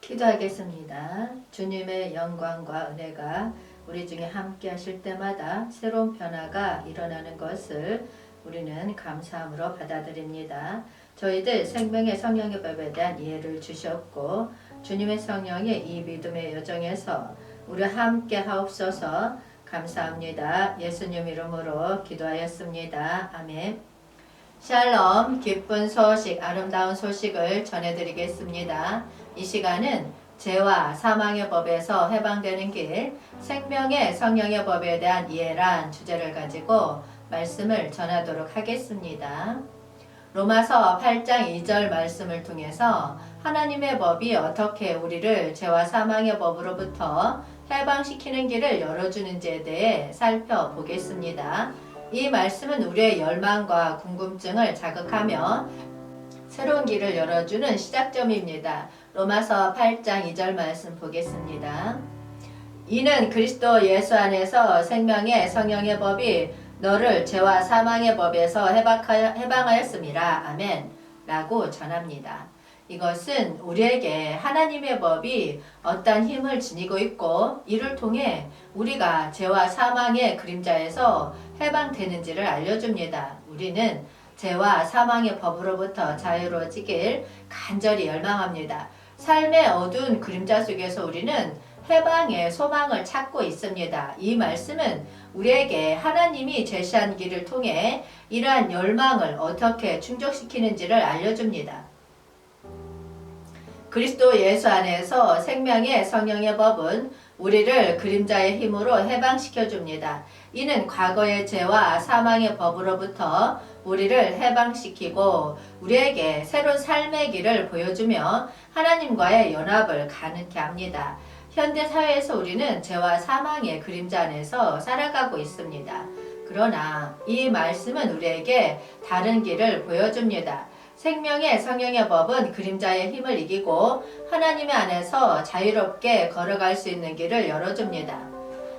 기도하겠습니다. 주님의 영광과 은혜가 우리 중에 함께 하실 때마다 새로운 변화가 일어나는 것을 우리는 감사함으로 받아들입니다. 저희들 생명의 성령의 법에 대한 이해를 주셨고 주님의 성령의 이 믿음의 여정에서 우리 함께 하옵소서. 감사합니다. 예수님 이름으로 기도하였습니다. 아멘. 샬롬, 기쁜 소식, 아름다운 소식을 전해드리겠습니다. 이 시간은 죄와 사망의 법에서 해방되는 길, 생명의 성령의 법에 대한 이해란 주제를 가지고 말씀을 전하도록 하겠습니다. 로마서 8장 2절 말씀을 통해서 하나님의 법이 어떻게 우리를 죄와 사망의 법으로부터 해방시키는 길을 열어주는지에 대해 살펴보겠습니다. 이 말씀은 우리의 열망과 궁금증을 자극하며 새로운 길을 열어주는 시작점입니다. 로마서 8장 2절 말씀 보겠습니다. 이는 그리스도 예수 안에서 생명의 성령의 법이 너를 죄와 사망의 법에서 해방하였음이라. 아멘. 라고 전합니다. 이것은 우리에게 하나님의 법이 어떤 힘을 지니고 있고 이를 통해 우리가 죄와 사망의 그림자에서 해방되는지를 알려줍니다. 우리는 죄와 사망의 법으로부터 자유로워지길 간절히 열망합니다. 삶의 어두운 그림자 속에서 우리는 해방의 소망을 찾고 있습니다. 이 말씀은 우리에게 하나님이 제시한 길을 통해 이러한 열망을 어떻게 충족시키는지를 알려줍니다. 그리스도 예수 안에서 생명의 성령의 법은 우리를 그림자의 힘으로 해방시켜줍니다. 이는 과거의 죄와 사망의 법으로부터 우리를 해방시키고 우리에게 새로운 삶의 길을 보여주며 하나님과의 연합을 가능케 합니다. 현대 사회에서 우리는 죄와 사망의 그림자 안에서 살아가고 있습니다. 그러나 이 말씀은 우리에게 다른 길을 보여줍니다. 생명의 성령의 법은 그림자의 힘을 이기고 하나님의 안에서 자유롭게 걸어갈 수 있는 길을 열어줍니다.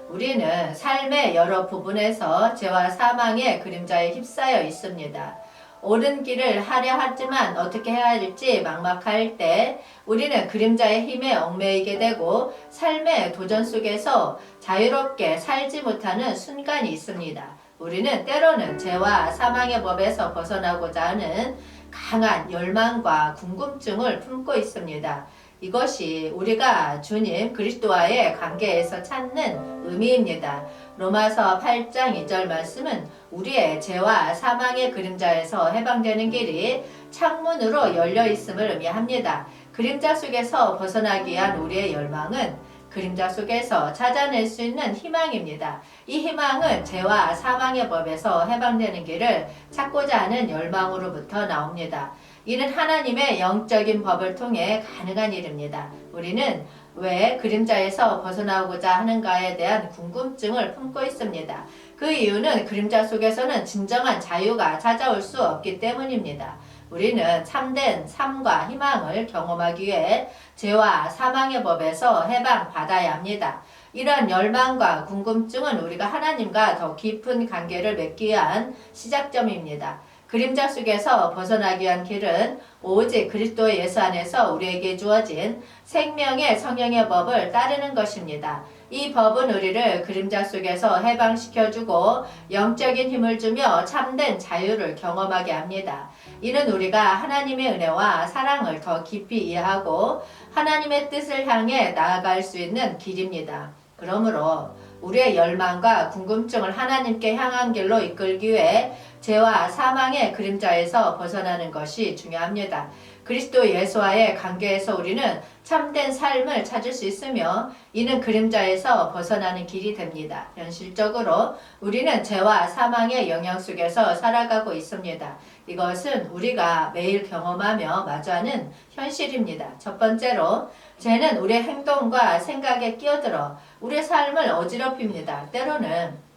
우리는 삶의 여러 부분에서 죄와 사망의 그림자에 휩싸여 있습니다. 옳은 길을 하려 하지만 어떻게 해야 할지 막막할 때 우리는 그림자의 힘에 얽매이게 되고 삶의 도전 속에서 자유롭게 살지 못하는 순간이 있습니다. 우리는 때로는 죄와 사망의 법에서 벗어나고자 하는 강한 열망과 궁금증을 품고 있습니다. 이것이 우리가 주님 그리스도와의 관계에서 찾는 의미입니다. 로마서 8장 2절 말씀은 우리의 죄와 사망의 그림자에서 해방되는 길이 창문으로 열려 있음을 의미합니다. 그림자 속에서 벗어나기 위한 우리의 열망은 그림자 속에서 찾아낼 수 있는 희망입니다. 이 희망은 죄와 사망의 법에서 해방되는 길을 찾고자 하는 열망으로부터 나옵니다. 이는 하나님의 영적인 법을 통해 가능한 일입니다. 우리는 왜 그림자에서 벗어나고자 하는가에 대한 궁금증을 품고 있습니다. 그 이유는 그림자 속에서는 진정한 자유가 찾아올 수 없기 때문입니다. 우리는 참된 삶과 희망을 경험하기 위해 죄와 사망의 법에서 해방받아야 합니다. 이러한 열망과 궁금증은 우리가 하나님과 더 깊은 관계를 맺기 위한 시작점입니다. 그림자 속에서 벗어나기 위한 길은 오직 그리스도 예수 안에서 우리에게 주어진 생명의 성령의 법을 따르는 것입니다. 이 법은 우리를 그림자 속에서 해방시켜주고 영적인 힘을 주며 참된 자유를 경험하게 합니다. 이는 우리가 하나님의 은혜와 사랑을 더 깊이 이해하고 하나님의 뜻을 향해 나아갈 수 있는 길입니다. 그러므로 우리의 열망과 궁금증을 하나님께 향한 길로 이끌기 위해 죄와 사망의 그림자에서 벗어나는 것이 중요합니다. 그리스도 예수와의 관계에서 우리는 참된 삶을 찾을 수 있으며 이는 그림자에서 벗어나는 길이 됩니다. 현실적으로 우리는 죄와 사망의 영향 속에서 살아가고 있습니다. 이것은 우리가 매일 경험하며 마주하는 현실입니다. 첫 번째로 죄는 우리의 행동과 생각에 끼어들어 우리의 삶을 어지럽힙니다. 때로는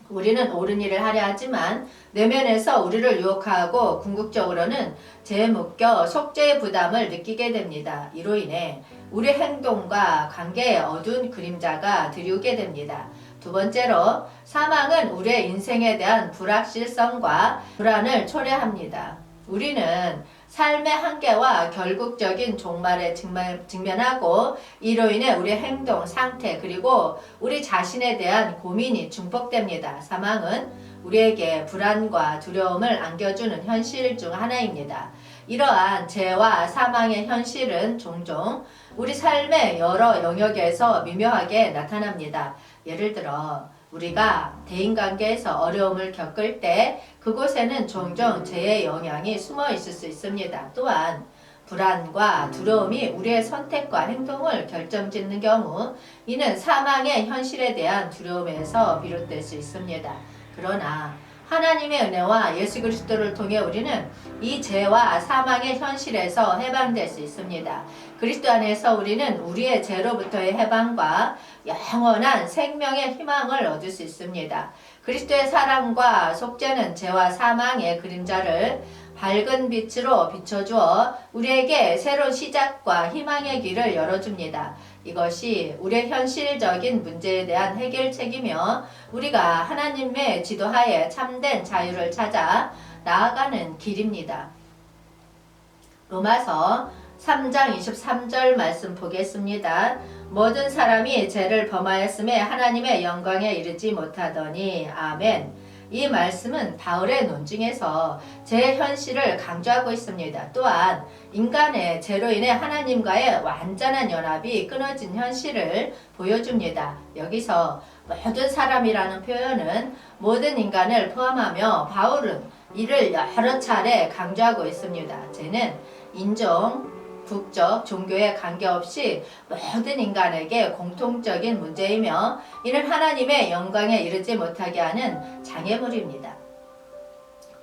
우리는 옳은 일을 하려 하지만 내면에서 우리를 유혹하고 궁극적으로는 죄에 묶여 속죄의 부담을 느끼게 됩니다. 이로 인해 우리 행동과 관계에 어두운 그림자가 들이오게 됩니다. 두 번째로 사망은 우리의 인생에 대한 불확실성과 불안을 초래합니다. 우리는 삶의 한계와 결국적인 종말에 직면하고 이로 인해 우리의 행동, 상태 그리고 우리 자신에 대한 고민이 증폭됩니다. 사망은 우리에게 불안과 두려움을 안겨주는 현실 중 하나입니다. 이러한 죄와 사망의 현실은 종종 우리 삶의 여러 영역에서 미묘하게 나타납니다. 예를 들어 우리가 대인관계에서 어려움을 겪을 때 그곳에는 종종 죄의 영향이 숨어 있을 수 있습니다. 또한 불안과 두려움이 우리의 선택과 행동을 결정짓는 경우 이는 사망의 현실에 대한 두려움에서 비롯될 수 있습니다. 그러나 하나님의 은혜와 예수 그리스도를 통해 우리는 이 죄와 사망의 현실에서 해방될 수 있습니다. 그리스도 안에서 우리는 우리의 죄로부터의 해방과 영원한 생명의 희망을 얻을 수 있습니다. 그리스도의 사랑과 속죄는 죄와 사망의 그림자를 밝은 빛으로 비춰주어 우리에게 새로운 시작과 희망의 길을 열어줍니다. 이것이 우리의 현실적인 문제에 대한 해결책이며 우리가 하나님의 지도하에 참된 자유를 찾아 나아가는 길입니다. 로마서 3장 23절 말씀 보겠습니다. 모든 사람이 죄를 범하였음에 하나님의 영광에 이르지 못하더니 아멘. 이 말씀은 바울의 논증에서 죄의 현실을 강조하고 있습니다. 또한 인간의 죄로 인해 하나님과의 완전한 연합이 끊어진 현실을 보여줍니다. 여기서 모든 사람이라는 표현은 모든 인간을 포함하며 바울은 이를 여러 차례 강조하고 있습니다. 죄는 인종, 국적, 종교에 관계없이 모든 인간에게 공통적인 문제이며 이는 하나님의 영광에 이르지 못하게 하는 장애물입니다.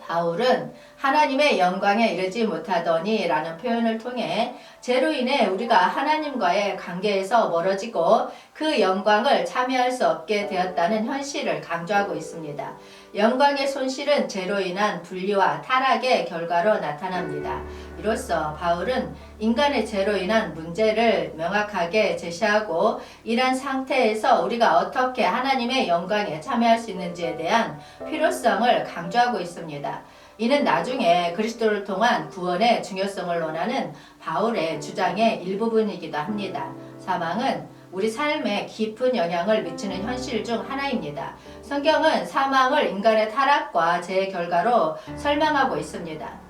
바울은 하나님의 영광에 이르지 못하더니 라는 표현을 통해 죄로 인해 우리가 하나님과의 관계에서 멀어지고 그 영광을 참여할 수 없게 되었다는 현실을 강조하고 있습니다. 영광의 손실은 죄로 인한 분리와 타락의 결과로 나타납니다. 이로써 바울은 인간의 죄로 인한 문제를 명확하게 제시하고 이러한 상태에서 우리가 어떻게 하나님의 영광에 참여할 수 있는지에 대한 필요성을 강조하고 있습니다. 이는 나중에 그리스도를 통한 구원의 중요성을 논하는 바울의 주장의 일부분이기도 합니다. 사망은 우리 삶에 깊은 영향을 미치는 현실 중 하나입니다. 성경은 사망을 인간의 타락과 죄의 결과로 설명하고 있습니다.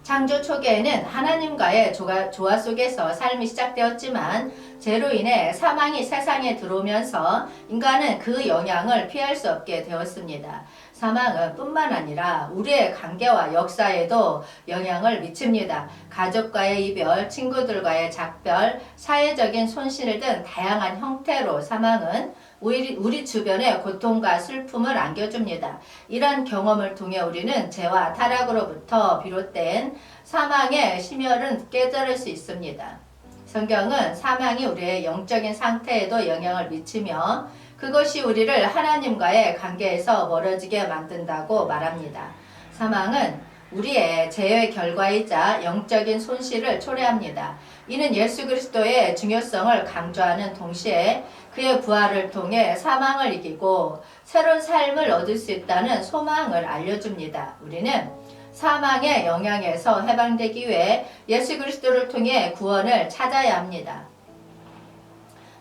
창조 초기에는 하나님과의 조화 속에서 삶이 시작되었지만 죄로 인해 사망이 세상에 들어오면서 인간은 그 영향을 피할 수 없게 되었습니다. 사망은 뿐만 아니라 우리의 관계와 역사에도 영향을 미칩니다. 가족과의 이별, 친구들과의 작별, 사회적인 손실 등 다양한 형태로 사망은 우리 주변에 고통과 슬픔을 안겨줍니다. 이런 경험을 통해 우리는 죄와 타락으로부터 비롯된 사망의 심혈은 깨달을 수 있습니다. 성경은 사망이 우리의 영적인 상태에도 영향을 미치며 그것이 우리를 하나님과의 관계에서 멀어지게 만든다고 말합니다. 사망은 우리의 죄의 결과이자 영적인 손실을 초래합니다. 이는 예수 그리스도의 중요성을 강조하는 동시에 그의 부활을 통해 사망을 이기고 새로운 삶을 얻을 수 있다는 소망을 알려줍니다. 우리는 사망의 영향에서 해방되기 위해 예수 그리스도를 통해 구원을 찾아야 합니다.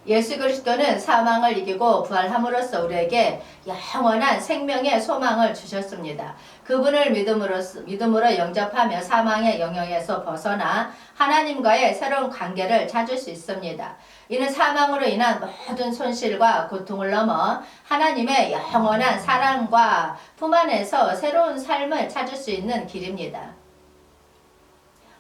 예수 그리스도는 사망을 이기고 부활함으로써 우리에게 영원한 생명의 소망을 주셨습니다. 그분을 믿음으로 영접하며 사망의 영역에서 벗어나 하나님과의 새로운 관계를 찾을 수 있습니다. 이는 사망으로 인한 모든 손실과 고통을 넘어 하나님의 영원한 사랑과 품 안에서 새로운 삶을 찾을 수 있는 길입니다.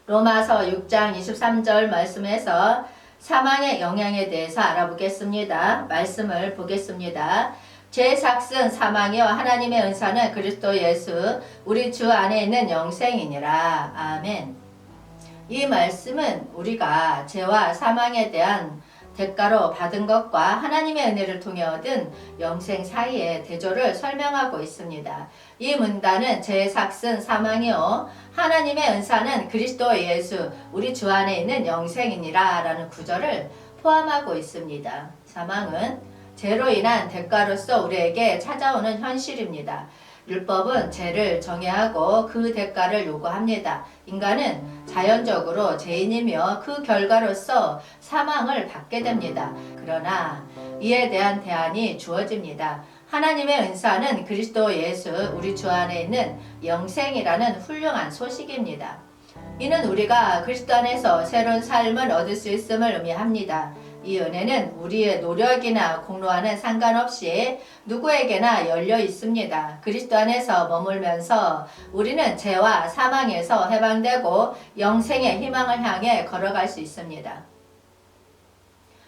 로마서 6장 23절 말씀에서 사망의 영향에 대해서 알아보겠습니다. 말씀을 보겠습니다. 제 삭슨 사망이요 하나님의 은사는 그리스도 예수 우리 주 안에 있는 영생이니라. 아멘. 이 말씀은 우리가 죄와 사망에 대한 대가로 받은 것과 하나님의 은혜를 통해 얻은 영생 사이의 대조를 설명하고 있습니다. 이 문단은 제 삭슨 사망이요 하나님의 은사는 그리스도 예수 우리 주 안에 있는 영생이니라 라는 구절을 포함하고 있습니다. 사망은 죄로 인한 대가로서 우리에게 찾아오는 현실입니다. 율법은 죄를 정해하고 그 대가를 요구합니다. 인간은 자연적으로 죄인이며 그 결과로서 사망을 받게 됩니다. 그러나 이에 대한 대안이 주어집니다. 하나님의 은사는 그리스도 예수 우리 주 안에 있는 영생이라는 훌륭한 소식입니다. 이는 우리가 그리스도 안에서 새로운 삶을 얻을 수 있음을 의미합니다. 이 은혜는 우리의 노력이나 공로와는 상관없이 누구에게나 열려 있습니다. 그리스도 안에서 머물면서 우리는 죄와 사망에서 해방되고 영생의 희망을 향해 걸어갈 수 있습니다.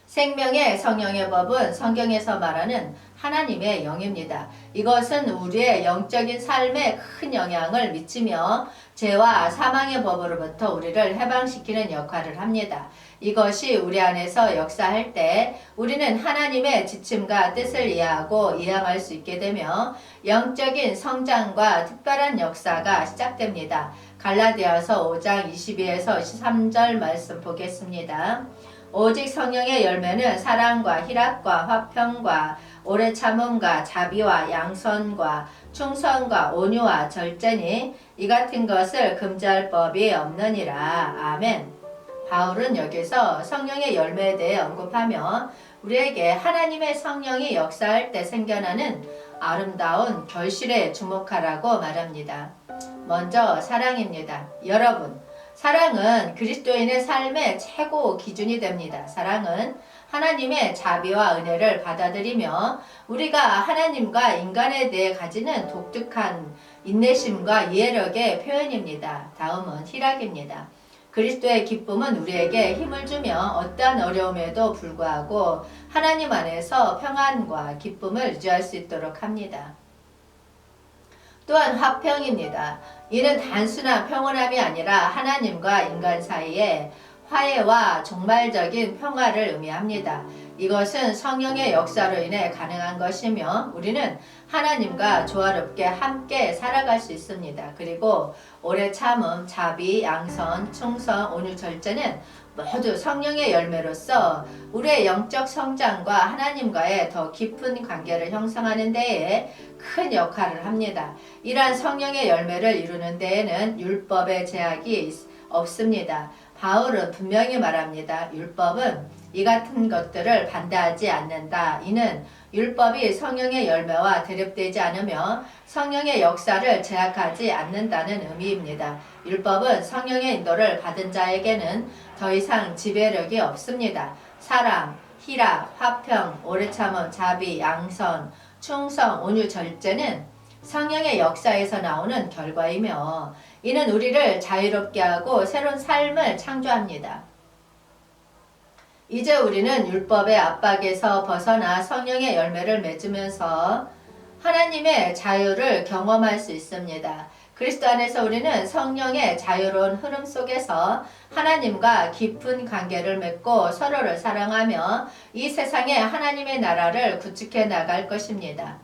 생명의 성령의 법은 성경에서 말하는 하나님의 영입니다. 이것은 우리의 영적인 삶에 큰 영향을 미치며 죄와 사망의 법으로부터 우리를 해방시키는 역할을 합니다. 이것이 우리 안에서 역사할 때 우리는 하나님의 지침과 뜻을 이해하고 이행할 수 있게 되며 영적인 성장과 특별한 역사가 시작됩니다. 갈라디아서 5장 22에서 23절 말씀 보겠습니다. 오직 성령의 열매는 사랑과 희락과 화평과 오래 참음과 자비와 양선과 충성과 온유와 절제니 이 같은 것을 금지할 법이 없느니라. 아멘. 바울은 여기서 성령의 열매에 대해 언급하며 우리에게 하나님의 성령이 역사할 때 생겨나는 아름다운 결실에 주목하라고 말합니다. 먼저 사랑입니다. 여러분, 사랑은 그리스도인의 삶의 최고 기준이 됩니다. 사랑은 하나님의 자비와 은혜를 받아들이며 우리가 하나님과 인간에 대해 가지는 독특한 인내심과 이해력의 표현입니다. 다음은 희락입니다. 그리스도의 기쁨은 우리에게 힘을 주며 어떠한 어려움에도 불구하고 하나님 안에서 평안과 기쁨을 유지할 수 있도록 합니다. 또한 화평입니다. 이는 단순한 평온함이 아니라 하나님과 인간 사이에 화해와 종말적인 평화를 의미합니다. 이것은 성령의 역사로 인해 가능한 것이며 우리는 하나님과 조화롭게 함께 살아갈 수 있습니다. 그리고 오래 참음, 자비, 양선, 충성, 온유, 절제는 모두 성령의 열매로서 우리의 영적 성장과 하나님과의 더 깊은 관계를 형성하는 데에 큰 역할을 합니다. 이러한 성령의 열매를 이루는 데에는 율법의 제약이 없습니다. 바울은 분명히 말합니다. 율법은 이 같은 것들을 반대하지 않는다. 이는 율법이 성령의 열매와 대립되지 않으며 성령의 역사를 제약하지 않는다는 의미입니다. 율법은 성령의 인도를 받은 자에게는 더 이상 지배력이 없습니다. 사랑, 희락, 화평, 오래 참음, 자비, 양선, 충성, 온유, 절제는 성령의 역사에서 나오는 결과이며 이는 우리를 자유롭게 하고 새로운 삶을 창조합니다. 이제 우리는 율법의 압박에서 벗어나 성령의 열매를 맺으면서 하나님의 자유를 경험할 수 있습니다. 그리스도 안에서 우리는 성령의 자유로운 흐름 속에서 하나님과 깊은 관계를 맺고 서로를 사랑하며 이 세상에 하나님의 나라를 구축해 나갈 것입니다.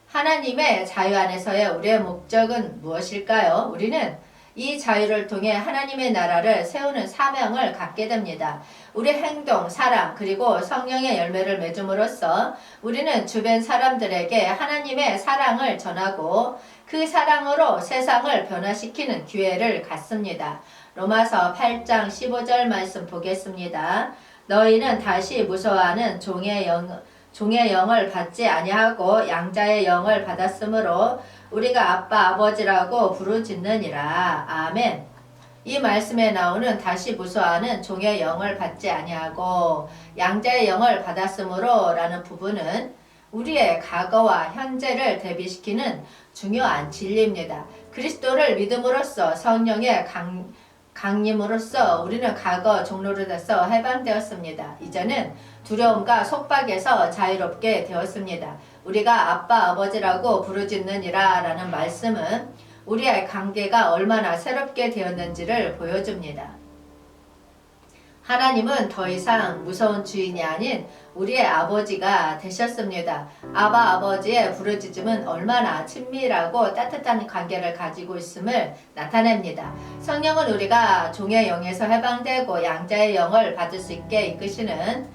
하나님의 자유 안에서의 우리의 목적은 무엇일까요? 우리는 이 자유를 통해 하나님의 나라를 세우는 사명을 갖게 됩니다. 우리 행동, 사랑, 그리고 성령의 열매를 맺음으로써 우리는 주변 사람들에게 하나님의 사랑을 전하고 그 사랑으로 세상을 변화시키는 기회를 갖습니다. 로마서 8장 15절 말씀 보겠습니다. 너희는 다시 무서워하는 종의 영을 받지 아니하고 양자의 영을 받았으므로 우리가 아빠 아버지라고 부르짖느니라. 아멘. 이 말씀에 나오는 다시 무서워하는 종의 영을 받지 아니하고 양자의 영을 받았으므로 라는 부분은 우리의 과거와 현재를 대비시키는 중요한 진리입니다. 그리스도를 믿음으로써 성령의 강림으로써 우리는 과거 종로로서 해방되었습니다. 이제는 두려움과 속박에서 자유롭게 되었습니다. 우리가 아빠 아버지라고 부르짖느니라 라는 말씀은 우리의 관계가 얼마나 새롭게 되었는지를 보여줍니다. 하나님은 더 이상 무서운 주인이 아닌 우리의 아버지가 되셨습니다. 아버지의 부르짖음은 얼마나 친밀하고 따뜻한 관계를 가지고 있음을 나타냅니다. 성령은 우리가 종의 영에서 해방되고 양자의 영을 받을 수 있게 이끄시는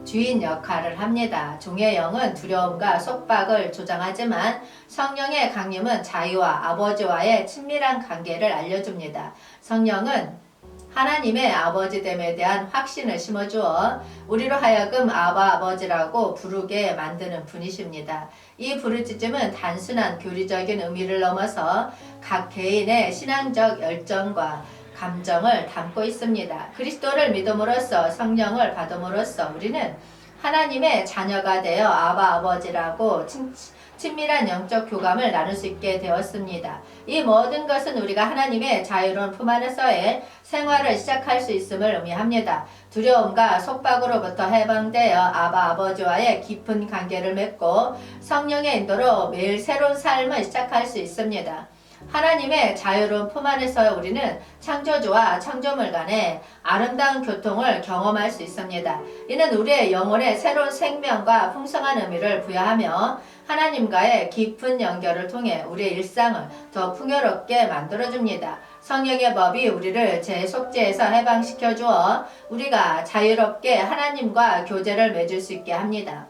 주인 역할을 합니다. 종의 영은 두려움과 속박을 조장하지만 성령의 강림은 자유와 아버지와의 친밀한 관계를 알려줍니다. 성령은 하나님의 아버지됨에 대한 확신을 심어주어 우리로 하여금 아바 아버지라고 부르게 만드는 분이십니다. 이 부르짖음은 단순한 교리적인 의미를 넘어서 각 개인의 신앙적 열정과 감정을 담고 있습니다. 그리스도를 믿음으로써 성령을 받음으로써 우리는 하나님의 자녀가 되어 아바 아버지라고 친밀한 영적 교감을 나눌 수 있게 되었습니다. 이 모든 것은 우리가 하나님의 자유로운 품 안에서의 생활을 시작할 수 있음을 의미합니다. 두려움과 속박으로부터 해방되어 아바 아버지와의 깊은 관계를 맺고 성령의 인도로 매일 새로운 삶을 시작할 수 있습니다. 하나님의 자유로운 품 안에서 우리는 창조주와 창조물 간의 아름다운 교통을 경험할 수 있습니다. 이는 우리의 영혼에 새로운 생명과 풍성한 의미를 부여하며 하나님과의 깊은 연결을 통해 우리의 일상을 더 풍요롭게 만들어줍니다. 성령의 법이 우리를 제 속죄에서 해방시켜 주어 우리가 자유롭게 하나님과 교제를 맺을 수 있게 합니다.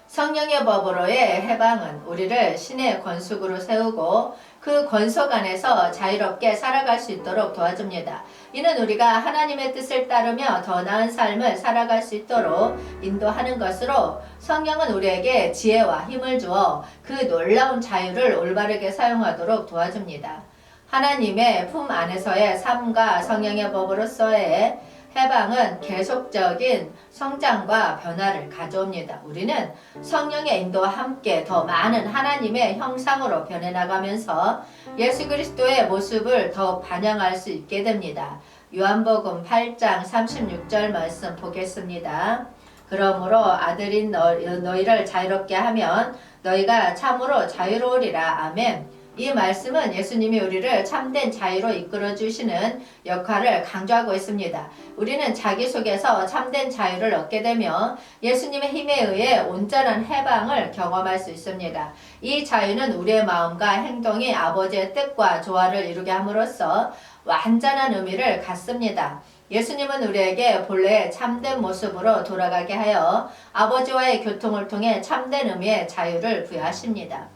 성령의 법으로의 해방은 우리를 신의 권속으로 세우고 그 권속 안에서 자유롭게 살아갈 수 있도록 도와줍니다. 이는 우리가 하나님의 뜻을 따르며 더 나은 삶을 살아갈 수 있도록 인도하는 것으로 성령은 우리에게 지혜와 힘을 주어 그 놀라운 자유를 올바르게 사용하도록 도와줍니다. 하나님의 품 안에서의 삶과 성령의 법으로서의 해방은 계속적인 성장과 변화를 가져옵니다. 우리는 성령의 인도와 함께 더 많은 하나님의 형상으로 변해나가면서 예수 그리스도의 모습을 더 반영할 수 있게 됩니다. 요한복음 8장 36절 말씀 보겠습니다. 그러므로 아들인 너희를 자유롭게 하면 너희가 참으로 자유로우리라. 아멘. 이 말씀은 예수님이 우리를 참된 자유로 이끌어 주시는 역할을 강조하고 있습니다. 우리는 자기 속에서 참된 자유를 얻게 되며 예수님의 힘에 의해 온전한 해방을 경험할 수 있습니다. 이 자유는 우리의 마음과 행동이 아버지의 뜻과 조화를 이루게 함으로써 완전한 의미를 갖습니다. 예수님은 우리에게 본래의 참된 모습으로 돌아가게 하여 아버지와의 교통을 통해 참된 의미의 자유를 부여하십니다.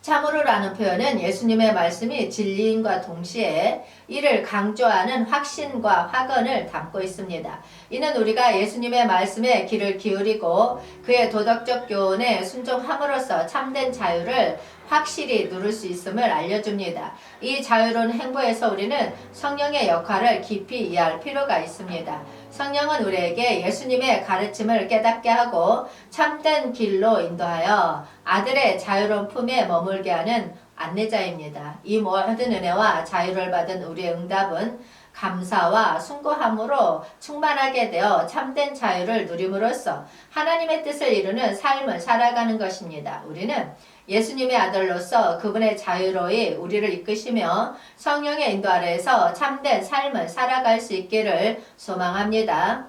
참으로라는 표현은 예수님의 말씀이 진리인과 동시에 이를 강조하는 확신과 확언을 담고 있습니다. 이는 우리가 예수님의 말씀에 귀를 기울이고 그의 도덕적 교훈에 순종함으로써 참된 자유를 확실히 누릴 수 있음을 알려줍니다. 이 자유로운 행보에서 우리는 성령의 역할을 깊이 이해할 필요가 있습니다. 성령은 우리에게 예수님의 가르침을 깨닫게 하고 참된 길로 인도하여 아들의 자유로운 품에 머물게 하는 안내자입니다. 이 모든 은혜와 자유를 받은 우리의 응답은 감사와 숭고함으로 충만하게 되어 참된 자유를 누림으로써 하나님의 뜻을 이루는 삶을 살아가는 것입니다. 우리는 예수님의 아들로서 그분의 자유로이 우리를 이끄시며 성령의 인도 아래에서 참된 삶을 살아갈 수 있기를 소망합니다.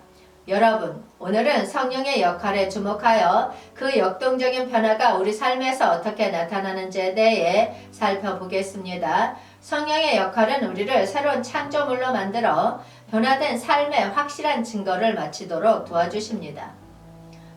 여러분, 오늘은 성령의 역할에 주목하여 그 역동적인 변화가 우리 삶에서 어떻게 나타나는지에 대해 살펴보겠습니다. 성령의 역할은 우리를 새로운 창조물로 만들어 변화된 삶의 확실한 증거를 마치도록 도와주십니다.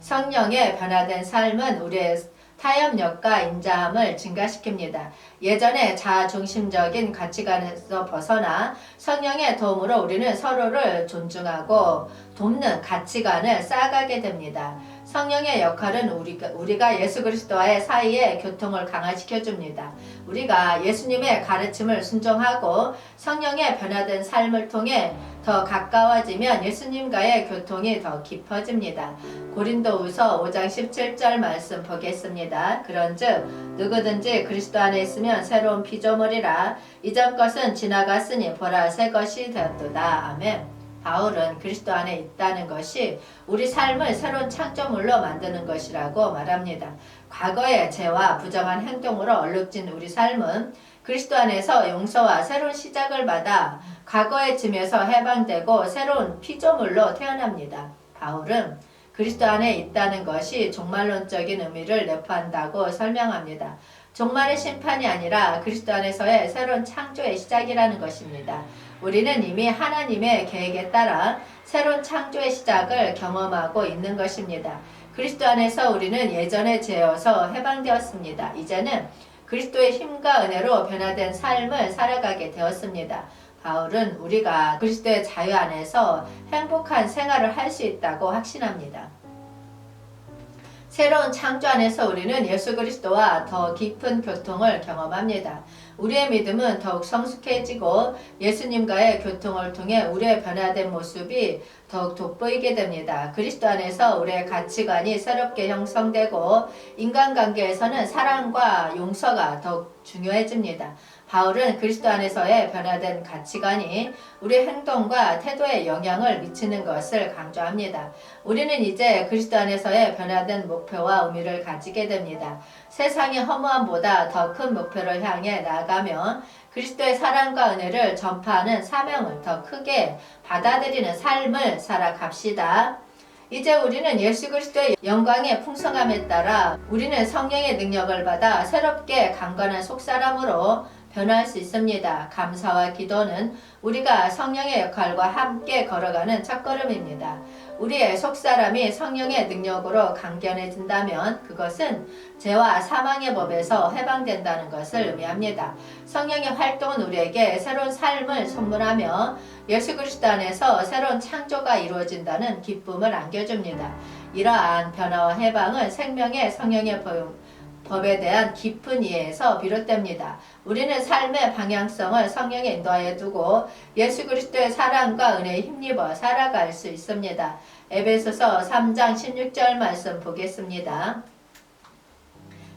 성령의 변화된 삶은 우리의 타협력과 인자함을 증가시킵니다. 예전의 자아중심적인 가치관에서 벗어나 성령의 도움으로 우리는 서로를 존중하고 돕는 가치관을 쌓아가게 됩니다. 성령의 역할은 우리가 예수 그리스도와의 사이의 교통을 강화시켜 줍니다. 우리가 예수님의 가르침을 순종하고 성령의 변화된 삶을 통해 더 가까워지면 예수님과의 교통이 더 깊어집니다. 고린도후서 5장 17절 말씀 보겠습니다. 그런즉 누구든지 그리스도 안에 있으면 새로운 피조물이라 이전 것은 지나갔으니 보라 새 것이 되었도다. 아멘. 바울은 그리스도 안에 있다는 것이 우리 삶을 새로운 창조물로 만드는 것이라고 말합니다. 과거의 죄와 부정한 행동으로 얼룩진 우리 삶은 그리스도 안에서 용서와 새로운 시작을 받아 과거의 짐에서 해방되고 새로운 피조물로 태어납니다. 바울은 그리스도 안에 있다는 것이 종말론적인 의미를 내포한다고 설명합니다. 종말의 심판이 아니라 그리스도 안에서의 새로운 창조의 시작이라는 것입니다. 우리는 이미 하나님의 계획에 따라 새로운 창조의 시작을 경험하고 있는 것입니다. 그리스도 안에서 우리는 예전의 죄에서 해방되었습니다. 이제는 그리스도의 힘과 은혜로 변화된 삶을 살아가게 되었습니다. 바울은 우리가 그리스도의 자유 안에서 행복한 생활을 할 수 있다고 확신합니다. 새로운 창조 안에서 우리는 예수 그리스도와 더 깊은 교통을 경험합니다. 우리의 믿음은 더욱 성숙해지고 예수님과의 교통을 통해 우리의 변화된 모습이 더욱 돋보이게 됩니다. 그리스도 안에서 우리의 가치관이 새롭게 형성되고 인간관계에서는 사랑과 용서가 더욱 중요해집니다. 바울은 그리스도 안에서의 변화된 가치관이 우리의 행동과 태도에 영향을 미치는 것을 강조합니다. 우리는 이제 그리스도 안에서의 변화된 목표와 의미를 가지게 됩니다. 세상의 허무함보다 더 큰 목표를 향해 나아가며 그리스도의 사랑과 은혜를 전파하는 사명을 더 크게 받아들이는 삶을 살아갑시다. 이제 우리는 예수 그리스도의 영광의 풍성함에 따라 우리는 성령의 능력을 받아 새롭게 강건한 속사람으로 변화할 수 있습니다. 감사와 기도는 우리가 성령의 역할과 함께 걸어가는 첫걸음입니다. 우리의 속사람이 성령의 능력으로 강건해진다면 그것은 죄와 사망의 법에서 해방된다는 것을 의미합니다. 성령의 활동은 우리에게 새로운 삶을 선물하며 예수 그리스도 안에서 새로운 창조가 이루어진다는 기쁨을 안겨줍니다. 이러한 변화와 해방은 생명의 성령의 법에 대한 깊은 이해에서 비롯됩니다. 우리는 삶의 방향성을 성령에 인도하여 두고 예수 그리스도의 사랑과 은혜에 힘입어 살아갈 수 있습니다. 에베소서 3장 16절 말씀 보겠습니다.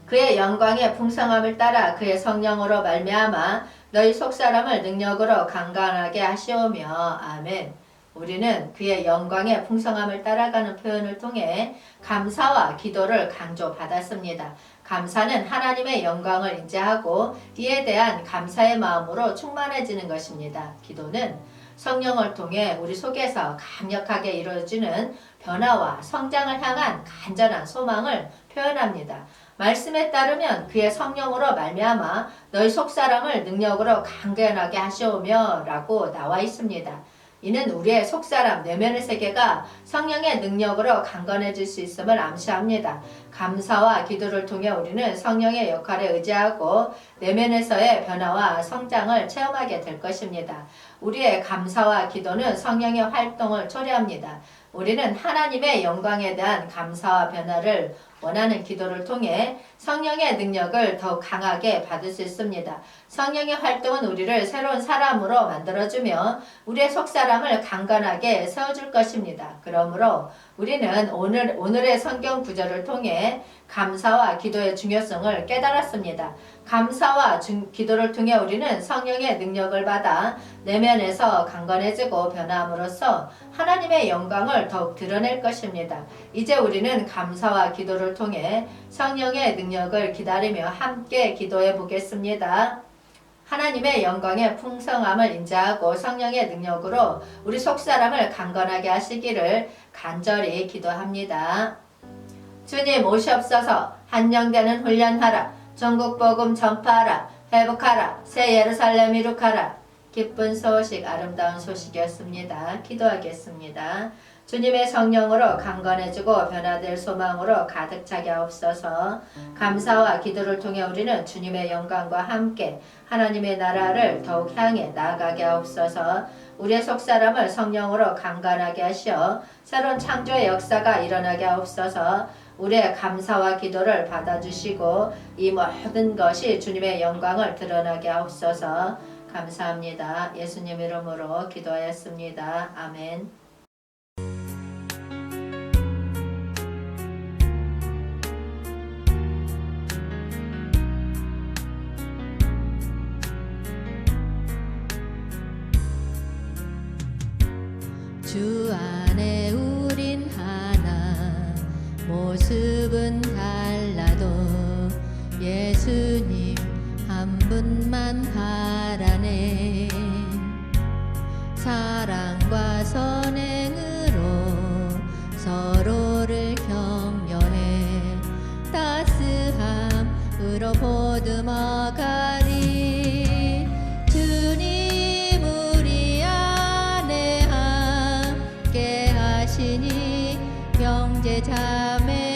그의 영광의 풍성함을 따라 그의 성령으로 말미암아 너희 속사람을 능력으로 강건하게 하시오며 아멘. 우리는 그의 영광의 풍성함을 따라가는 표현을 통해 감사와 기도를 강조받았습니다. 감사는 하나님의 영광을 인지하고 이에 대한 감사의 마음으로 충만해지는 것입니다. 기도는 성령을 통해 우리 속에서 강력하게 이루어지는 변화와 성장을 향한 간절한 소망을 표현합니다. 말씀에 따르면 그의 성령으로 말미암아 너희 속사람을 능력으로 강건하게 하시오며 라고 나와 있습니다. 이는 우리의 속사람 내면의 세계가 성령의 능력으로 강건해질 수 있음을 암시합니다. 감사와 기도를 통해 우리는 성령의 역할에 의지하고 내면에서의 변화와 성장을 체험하게 될 것입니다. 우리의 감사와 기도는 성령의 활동을 초래합니다. 우리는 하나님의 영광에 대한 감사와 변화를 원하는 기도를 통해 성령의 능력을 더욱 강하게 받을 수 있습니다. 성령의 활동은 우리를 새로운 사람으로 만들어주며 우리의 속사람을 강건하게 세워줄 것입니다. 그러므로 우리는 오늘의 성경 구절을 통해 감사와 기도의 중요성을 깨달았습니다. 감사와 기도를 통해 우리는 성령의 능력을 받아 내면에서 강건해지고 변화함으로써 하나님의 영광을 더욱 드러낼 것입니다. 이제 우리는 감사와 기도를 통해 성령의 능력을 기다리며 함께 기도해 보겠습니다. 하나님의 영광의 풍성함을 인지하고 성령의 능력으로 우리 속사람을 강건하게 하시기를 간절히 기도합니다. 주님 오시옵소서. 한영되는 훈련하라. 전국 복음 전파하라. 회복하라. 새 예루살렘 이룩하라. 기쁜 소식, 아름다운 소식이었습니다. 기도하겠습니다. 주님의 성령으로 강건해지고 변화될 소망으로 가득 차게 하옵소서. 감사와 기도를 통해 우리는 주님의 영광과 함께 하나님의 나라를 더욱 향해 나아가게 하옵소서. 우리의 속사람을 성령으로 강건하게 하시어 새로운 창조의 역사가 일어나게 하옵소서. 우리의 감사와 기도를 받아주시고 이 모든 것이 주님의 영광을 드러나게 하옵소서. 감사합니다. 예수님 이름으로 기도하였습니다. 아멘. 주 안에 우린 하나 모습은 달라도 예수님 한 분만 바라네. 사랑과 선행으로 서로를 격려해 따스함으로 보듬어 가리. 주님 우리 하시니 형제 자매